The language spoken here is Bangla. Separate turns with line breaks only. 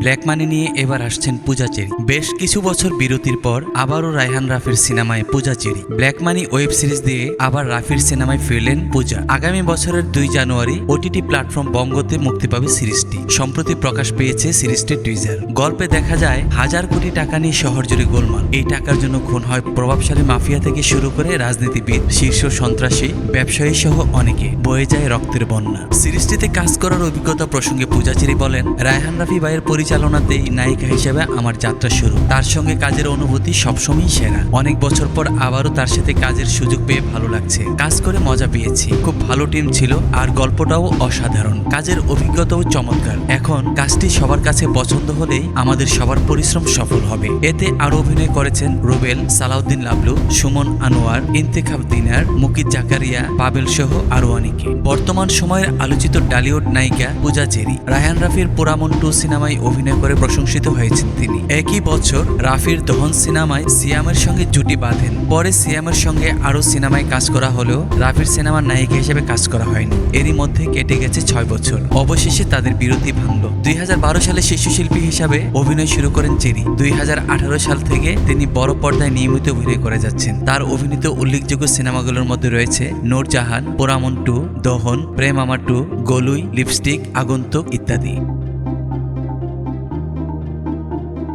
ব্ল্যাক মানি নিয়ে এবার আসছেন পূজা চেরি। বেশ কিছু বছর বিরতির পর আবারও রায়হান রাফির সিনেমায় Puja Cherry. Black money web series দিয়ে আবার রাফির সিনেমায় ফিরলেন পূজা। আগামী বছরের 2 জানুয়ারি ওটিটি প্ল্যাটফর্ম বঙ্গতে মুক্তি পাবে সিরিজটি। সম্প্রতি প্রকাশ পেয়েছে সিরিজটির টিজার। গল্পে দেখা যায় হাজার কোটি টাকা নিয়ে শহর জুড়ে গোলমাল। এই টাকার জন্য খুন হয় প্রভাবশালী মাফিয়া থেকে শুরু করে রাজনীতিবিদ, শীর্ষ সন্ত্রাসী, ব্যবসায়ী সহ অনেকে। বয়ে যায় রক্তের বন্যা। সিরিজটিতে কাজ করার অভিজ্ঞতা প্রসঙ্গে পূজা চেরি বলেন, রায়হান রাফি ভাইয়ের পরিচালনাতেই নায়িকা হিসেবে আমার যাত্রা শুরু। তার সঙ্গে কাজের অনুভূতি সবসময়ই সেরা। অনেক বছর পর আবারও তার সাথে কাজের সুযোগ পেয়ে ভালো লাগছে। কাজ করে মজা পেয়েছি। খুব ভালো টিম ছিল আর গল্পটাও অসাধারণ। কাজের অভিজ্ঞতাও চমৎকার। এখন কাজটি সবার কাছে পছন্দ হলেই আমাদের সবার পরিশ্রম সফল হবে। এতে আরো অভিনয় করেছেন রুবেল, সালাউদ্দিন লাবলু, সুমন আনোয়ার, ইন্তেখাব দিনার, মুকিত জাকারিয়া, পাবেল সহ আরো অনেকে। বর্তমান সময়ের আলোচিত ডালিউড নায়িকা পূজা চেরি। রায়হান রাফির পোড়ামন 2 সিনেমায় অভিনয় করে প্রশংসিত হয়েছেন তিনি। একই বছর রাফির দহন সিনেমায় সিয়ামের সঙ্গে জুটি বাঁধেন। পরে সিয়ামের সঙ্গে আরো সিনেমায় কাজ করা হলেও রাফির সিনেমার নায়িকা হিসেবে কাজ করা হয়নি। এরই মধ্যে কেটে গেছে 6 বছর। অবশেষে তাদের বিরতি ভাঙল। 2012 সালে শিশু শিল্পী হিসাবে অভিনয় শুরু করেন চেরি। 2018 সাল থেকে তিনি বড় পর্দায় নিয়মিত অভিনয় করে যাচ্ছেন। তার অভিনীত উল্লেখযোগ্য সিনেমাগুলোর মধ্যে রয়েছে নূরজাহান, পোড়ামন 2, দহন, প্রেম আমার 2, গলুই, লিপস্টিক, আগন্তুক ইত্যাদি।